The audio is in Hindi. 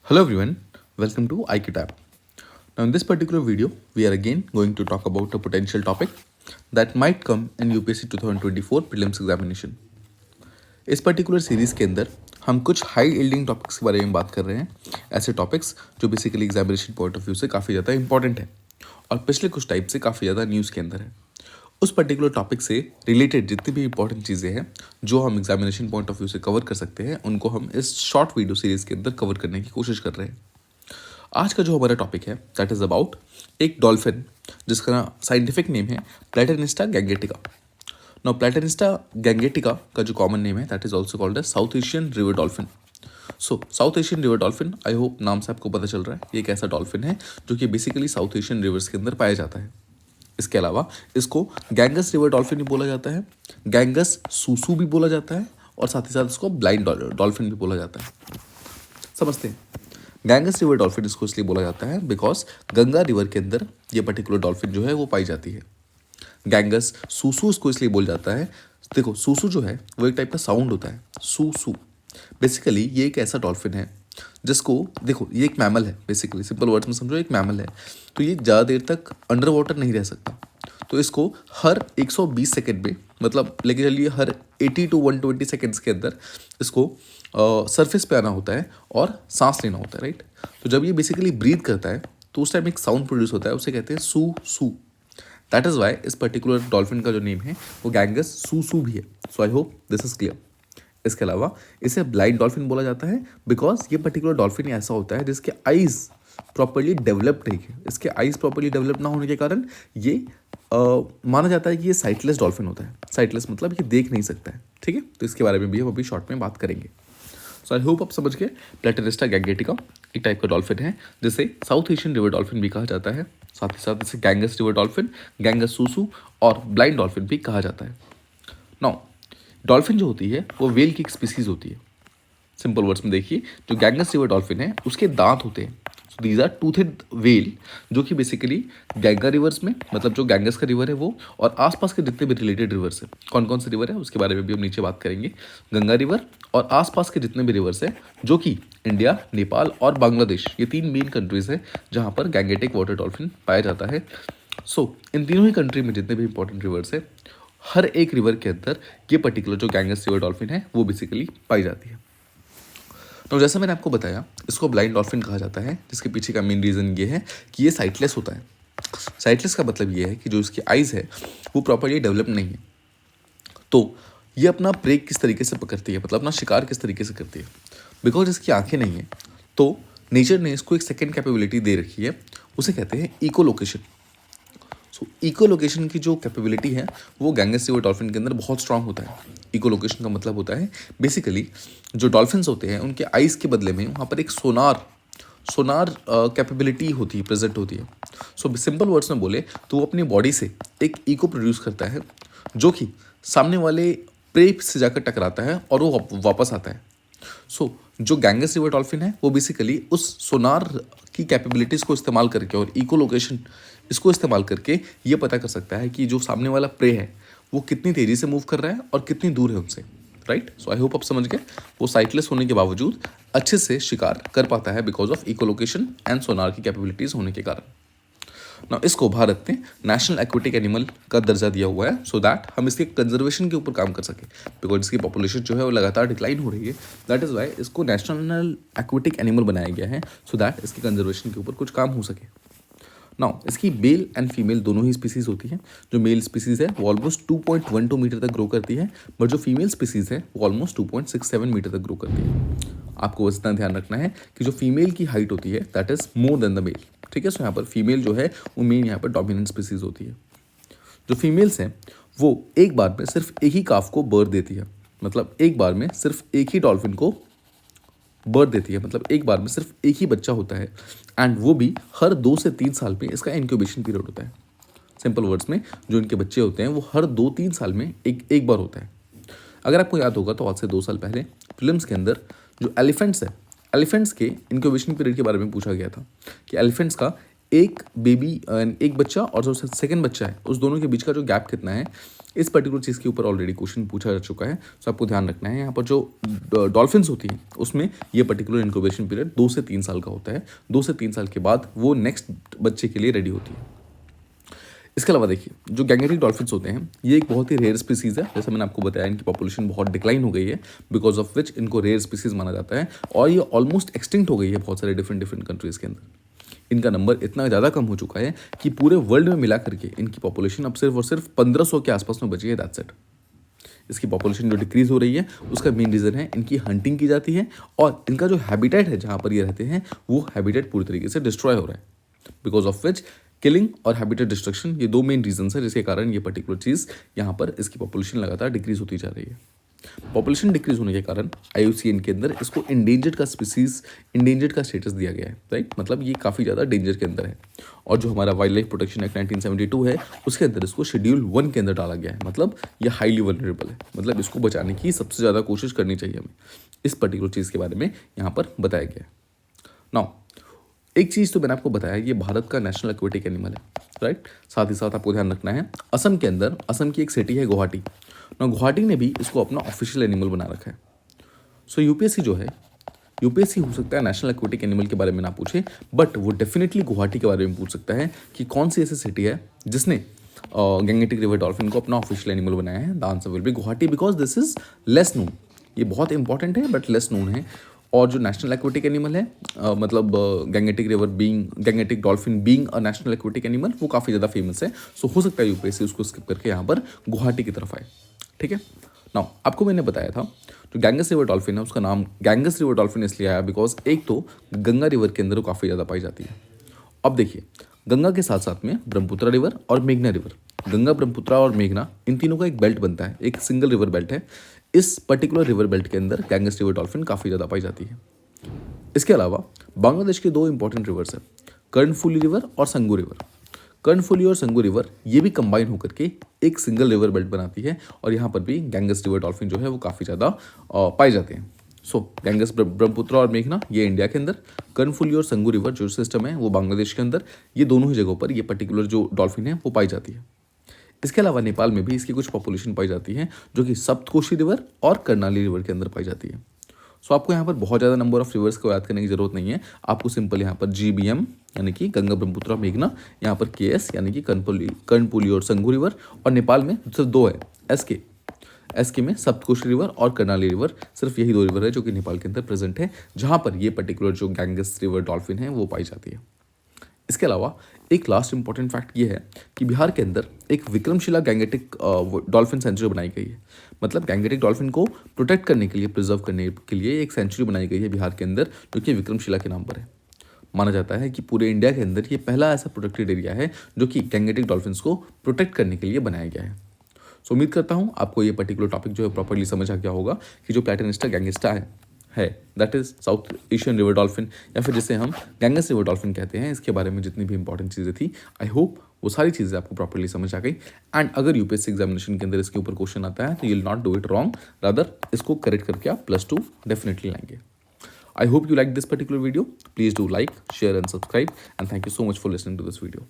Hello everyone, welcome to IQTab. Now in this particular video, we are again going to talk about a potential topic that might come in UPSC 2024 prelims examination. इस पर्टिकुलर सीरीज के अंदर हम कुछ हाई यील्डिंग टॉपिक्स के बारे में बात कर रहे हैं, ऐसे टॉपिक्स जो basically examination point of view से काफ़ी ज़्यादा इंपॉर्टेंट है और पिछले कुछ टाइप से काफ़ी ज़्यादा न्यूज़ के अंदर है। उस पर्टिकुलर टॉपिक से रिलेटेड जितनी भी इंपॉर्टेंट चीज़ें हैं जो हम एग्जामिनेशन पॉइंट ऑफ व्यू से कवर कर सकते हैं, उनको हम इस शॉर्ट वीडियो सीरीज़ के अंदर कवर करने की कोशिश कर रहे हैं। आज का जो हमारा टॉपिक है दैट इज़ अबाउट एक डॉल्फिन जिसका साइंटिफिक नेम है Platanista gangetica. Now Platanista gangetica का जो कॉमन नेम है that is also called as South Asian river dolphin. So South Asian river dolphin, I hope नाम से आपको पता चल रहा है ये एक ऐसा डॉल्फिन है जो कि बेसिकली साउथ एशियन रिवर्स के अंदर पाया जाता है। इसके अलावा इसको गैंगस रिवर डॉल्फिन भी बोला जाता है, गैंगस सूसू भी बोला जाता है और साथ ही साथ इसको ब्लाइंड डॉल्फिन भी बोला जाता है। समझते हैं, गैंगस रिवर डॉल्फिन इसको इसलिए बोला जाता है बिकॉज गंगा रिवर के अंदर ये पर्टिकुलर डॉल्फिन जो है वो पाई जाती है। गैंगस सूसू इसको इसलिए बोल जाता है, देखो सूसू जो है वो एक टाइप का साउंड होता है, सूसू। बेसिकली ये एक ऐसा डॉल्फिन है जिसको, देखो ये एक मैमल है, बेसिकली सिंपल वर्ड्स में समझो एक मैमल है, तो ये ज़्यादा देर तक अंडर वाटर नहीं रह सकता। तो इसको हर 120 सेकेंड में, मतलब लेके चलिए हर 80 to 120 सेकेंड्स के अंदर इसको सरफेस पे आना होता है और सांस लेना होता है, राइट। तो जब ये बेसिकली ब्रीथ करता है तो उस टाइम एक साउंड प्रोड्यूस होता है, उसे कहते हैं सू सू। दैट इज़ वाई इस पर्टिकुलर डॉल्फिन का जो नेम है वो गैंगस सूसू भी है। So I hope this is clear. इसके अलावा इसे ब्लाइंड डॉल्फिन बोला जाता है बिकॉज ये पर्टिकुलर डॉल्फिन ऐसा होता है जिसके आईज प्रॉपरली डेवलप्ड नहीं है। इसके आईज प्रॉपरली डेवलप ना होने के कारण ये माना जाता है कि ये साइटलेस डॉल्फिन होता है। साइटलेस मतलब ये देख नहीं सकता है, ठीक है। तो इसके बारे में भी हम अभी शॉर्ट में बात करेंगे। सो आई होप आप समझ गए, प्लेटेनिस्टा गैंगेटिका एक टाइप का डॉल्फिन है जिसे साउथ एशियन रिवर डॉल्फिन भी कहा जाता है। साथ ही साथ इसे गैंगस रिवर डॉल्फिन, गैंगस सूसू और ब्लाइंड डॉल्फिन भी कहा जाता है। नाउ डॉल्फिन जो होती है वो वेल की एक स्पीसीज होती है। सिंपल वर्ड्स में देखिए, जो गैंगस रिवर डॉल्फिन है उसके दांत होते हैं, so these are toothed well, जो कि बेसिकली गंगा रिवर्स में, मतलब जो गैंगस का रिवर है वो और आसपास के जितने भी रिलेटेड रिवर्स है, कौन कौन से रिवर है उसके बारे में भी हम नीचे बात करेंगे। गंगा रिवर और आसपास के जितने भी रिवर्स है जो कि इंडिया, नेपाल और बांग्लादेश, ये 3 मेन कंट्रीज है जहाँ पर गैंगेटिक वाटर डॉल्फिन पाया जाता है। सो इन तीनों ही कंट्री में जितने भी इंपॉर्टेंट रिवर्स है, हर एक रिवर के अंदर ये पर्टिकुलर जो गैंगस रिवर डॉल्फिन है वो बेसिकली पाई जाती है। तो जैसा मैंने आपको बताया, इसको ब्लाइंड डॉल्फिन कहा जाता है, जिसके पीछे का मेन रीज़न ये है कि ये साइटलेस होता है। साइटलेस का मतलब ये है कि जो इसकी आइज़ है वो प्रॉपरली डेवलप नहीं है। तो ये अपना प्रे किस तरीके से पकड़ती है, मतलब अपना शिकार किस तरीके से करती है, बिकॉज इसकी आंखें नहीं है। तो नेचर ने इसको एक सेकेंड कैपेबिलिटी दे रखी है, उसे कहते हैं इको लोकेशन। सो इको लोकेशन की जो कैपेबिलिटी है वो गैंगस रिवर डॉल्फिन के अंदर बहुत स्ट्रांग होता है। इको लोकेशन का मतलब होता है बेसिकली जो डॉल्फिन्स होते हैं उनके आइज़ के बदले में वहाँ पर एक सोनार कैपेबिलिटी होती है, प्रेजेंट होती है। सो सिंपल वर्ड्स में बोले तो वो अपनी बॉडी से एक इको प्रोड्यूस करता है जो कि सामने वाले प्रे से जाकर टकराता है और वो वापस आता है। सो जो गैंगस रिवर डॉल्फिन है वो बेसिकली उस सोनार की कैपेबिलिटीज़ को इस्तेमाल करके और इको लोकेशन इसको इस्तेमाल करके ये पता कर सकता है कि जो सामने वाला प्रे है वो कितनी तेज़ी से मूव कर रहा है और कितनी दूर है उनसे, राइट। सो आई होप आप समझ गए, वो साइटलेस होने के बावजूद अच्छे से शिकार कर पाता है because of echo location and sonar की कैपेबिलिटीज़ होने के कारण। ना इसको भारत ने नेशनल एक्वेटिक एनिमल का दर्जा दिया हुआ है सो दैट हम इसके कंजर्वेशन के ऊपर काम कर सकें, बिकॉज इसकी पॉपुलेशन जो है वो लगातार डिक्लाइन हो रही है। दैट इज़ वाई इसको नेशनल एक्वेटिक एनिमल बनाया गया है सो दैट इसकी कंजर्वेशन के ऊपर कुछ काम हो सके। नाउ इसकी मेल एंड फीमेल दोनों ही स्पीसीज़ होती हैं। जो मेल स्पीसीज़ है वो ऑलमोस्ट 2.12 मीटर तक ग्रो करती है, बट जो फीमेल स्पीसीज़ है वो ऑलमोस्ट 2.67 मीटर तक ग्रो करती है। आपको बस इतना ध्यान रखना है कि जो फीमेल की हाइट होती है that is more than the male, ठीक है। सो यहाँ पर फीमेल जो है वो मेन यहाँ पर डोमिनेंट स्पीसीज़ होती है। जो फीमेल्स हैं वो एक बार में सिर्फ एक ही काफ को बर्थ देती है, मतलब एक बार में सिर्फ एक ही डॉल्फिन को बर्थ देती है, मतलब एक बार में सिर्फ एक ही बच्चा होता है एंड वो भी हर 2 से 3 साल में इसका इंक्यूबेशन पीरियड होता है। सिंपल वर्ड्स में जो इनके बच्चे होते हैं वो हर 2-3 साल में एक बार होता है। अगर आपको याद होगा तो आज से 2 साल पहले फिल्म्स के अंदर जो एलिफेंट्स है, एलिफेंट्स के इंक्यूबेशन पीरियड के बारे में पूछा गया था कि एलिफेंट्स का एक बेबी एक बच्चा और जो सेकंड बच्चा है उस दोनों के बीच का जो गैप कितना है, इस पर्टिकुलर चीज़ के ऊपर ऑलरेडी क्वेश्चन पूछा जा चुका है। सो आपको ध्यान रखना है यहाँ पर जो डॉल्फिन्स होती हैं उसमें ये पर्टिकुलर इंक्यूबेशन पीरियड 2 से 3 साल का होता है। 2 से 3 साल के बाद वो नेक्स्ट बच्चे के लिए रेडी होती है। इसके अलावा देखिए जो गैंगेटिक डॉल्फिन्स होते हैं ये एक बहुत ही रेयर स्पीसीज़ है। जैसे मैंने आपको बताया इनकी पॉपुलेशन बहुत डिक्लाइन हो गई है, बिकॉज ऑफ विच इनको रेयर स्पीसीज माना जाता है और ये ऑलमोस्ट एक्सटिंक्ट हो गई है बहुत सारे डिफरेंट कंट्रीज़ के अंदर। इनका नंबर इतना ज़्यादा कम हो चुका है कि पूरे वर्ल्ड में मिला करके इनकी पॉपुलेशन अब सिर्फ और सिर्फ 1500 के आसपास में बची है। That's it. इसकी पॉपुलेशन जो डिक्रीज हो रही है उसका मेन रीज़न है इनकी हंटिंग की जाती है और इनका जो हैबिटेट है जहाँ पर ये रहते हैं वो हैबिटेट पूरी तरीके से डिस्ट्रॉय हो रहा है, बिकॉज ऑफ विच किलिंग और हैबिटेट डिस्ट्रक्शन ये दो मेन रीजन है जिसके कारण ये पर्टिकुलर चीज़ यहाँ पर इसकी पॉपुलेशन लगातार डिक्रीज होती जा रही है। पॉपुलेशन डिक्रीज होने के कारण IUCN के अंदर इसको इंडेंजर्ड का स्पीसीज, इंडेंजर्ड का स्टेटस दिया गया है, राइट। मतलब ये काफ़ी ज़्यादा डेंजर के अंदर है और जो हमारा वाइल्ड लाइफ प्रोटेक्शन एक्ट 1972 है उसके अंदर इसको शेड्यूल 1 के अंदर डाला गया है। मतलब ये हाईली वल्नरेबल है, मतलब इसको बचाने की सबसे ज़्यादा कोशिश करनी चाहिए हमें। इस पर्टिकुलर चीज़ के बारे में यहाँ पर बताया गया है। नाउ एक चीज़ तो मैंने आपको बताया ये भारत का नेशनल एक्वेटिक एनिमल है, राइट। साथ ही साथ आपको ध्यान रखना है असम के अंदर, असम की एक सिटी है गुवाहाटी ना, गुवाहाटी ने भी इसको अपना ऑफिशियल एनिमल बना रखा है। सो यूपीएससी जो है, यूपीएससी हो सकता है नेशनल एक्वेटिक एनिमल के बारे में ना पूछे, बट वो डेफिनेटली गुवाहाटी के बारे में पूछ सकता है कि कौन सी ऐसी सिटी है जिसने गैंगेटिक रिवर डॉल्फिन को अपना ऑफिशियल एनिमल बनाया है। The answer will be Guwahati, because this is less known. ये बहुत इंपॉर्टेंट है बट लेस नोन है। और जो नेशनल एक्वेटिक एनिमल है मतलब Gangetic dolphin being a national aquatic animal वो काफ़ी ज़्यादा फेमस है। सो हो सकता है यूपीएससी उसको स्किप करके यहाँ पर गुवाहाटी की तरफ आए, ठीक है। नाउ आपको मैंने बताया था जो गैंगस रिवर डॉल्फिन है उसका नाम गैंगस रिवर डॉल्फिन इसलिए आया बिकॉज एक तो गंगा रिवर के अंदर वो काफ़ी ज़्यादा पाई जाती है। अब देखिए गंगा के साथ साथ में ब्रह्मपुत्रा रिवर और मेघना रिवर, गंगा ब्रह्मपुत्रा और मेघना इन तीनों का एक बेल्ट बनता है, एक सिंगल रिवर बेल्ट है। इस पर्टिकुलर रिवर बेल्ट के अंदर गैंगस रिवर डॉल्फिन काफ़ी ज़्यादा पाई जाती है। इसके अलावा बांग्लादेश के दो इंपॉर्टेंट रिवर्स हैं, कर्णफुली रिवर और संगू रिवर। कर्णफुली और संगू रिवर ये भी कंबाइन होकर के एक सिंगल रिवर बेल्ट बनाती है और यहाँ पर भी गैंगस रिवर डॉल्फिन जो है वो काफ़ी ज़्यादा पाए जाते हैं। सो गैंगस ब्रह्मपुत्रा और मेघना ये इंडिया के अंदर, कर्णफुली और संगू रिवर जो सिस्टम है वो बांग्लादेश के अंदर। ये दोनों ही जगहों पर ये पर्टिकुलर जो डॉल्फिन है वो पाई जाती है। इसके अलावा नेपाल में भी इसकी कुछ पॉपुलेशन पाई जाती है जो कि सप्तकोशी रिवर और कर्णाली रिवर के अंदर पाई जाती है। सो आपको यहाँ पर बहुत ज़्यादा नंबर ऑफ रिवर्स को याद करने की जरूरत नहीं है। आपको सिंपल यहाँ पर GBM यानी कि गंगा ब्रह्मपुत्रा मेघना, यहाँ पर KS यानी कि कर्णपुली और संगू रिवर, और नेपाल में सिर्फ दो है SK में सप्तकोशी रिवर और कर्णाली रिवर। सिर्फ यही दो रिवर है जो कि नेपाल के अंदर प्रेजेंट है जहाँ पर ये पर्टिकुलर जो गैंगस रिवर डॉल्फिन है वो पाई जाती है। इसके अलावा एक लास्ट इंपॉर्टेंट फैक्ट ये है कि बिहार के अंदर एक विक्रमशिला गैंगेटिक डॉल्फिन सेंचुरी बनाई गई है। मतलब गैंगेटिक डॉल्फिन को प्रोटेक्ट करने के लिए, प्रिजर्व करने के लिए एक सेंचुरी बनाई गई है बिहार के अंदर जो कि विक्रमशिला के नाम पर है। माना जाता है कि पूरे इंडिया के अंदर ये पहला ऐसा प्रोटेक्टेड एरिया है जो कि गैंगेटिक डॉल्फिन्स को प्रोटेक्ट करने के लिए बनाया गया है। सो उम्मीद करता हूँ आपको ये पर्टिकुलर टॉपिक जो है प्रॉपर्ली समझ आ गया होगा कि जो प्लैटेनिस्टा गैंगिस्टा है that is south Asian river dolphin या फिर जिसे हम गैंगस रिवर डॉल्फिन कहते हैं, इसके बारे में जितनी भी इंपॉर्टेंट चीज़ें थी आई होप वो सारी चीज़ें आपको प्रॉपर्ली समझ आ गई। एंड अगर यूपीएससी एग्जामिनेशन के अंदर इसके ऊपर क्वेश्चन आता है तो you will not do it wrong, rather इसको करेक्ट करके आप +2 डेफिनेटली लाएंगे। I hope you like this particular video. Please do like, share and subscribe, and thank you so much for listening to this video.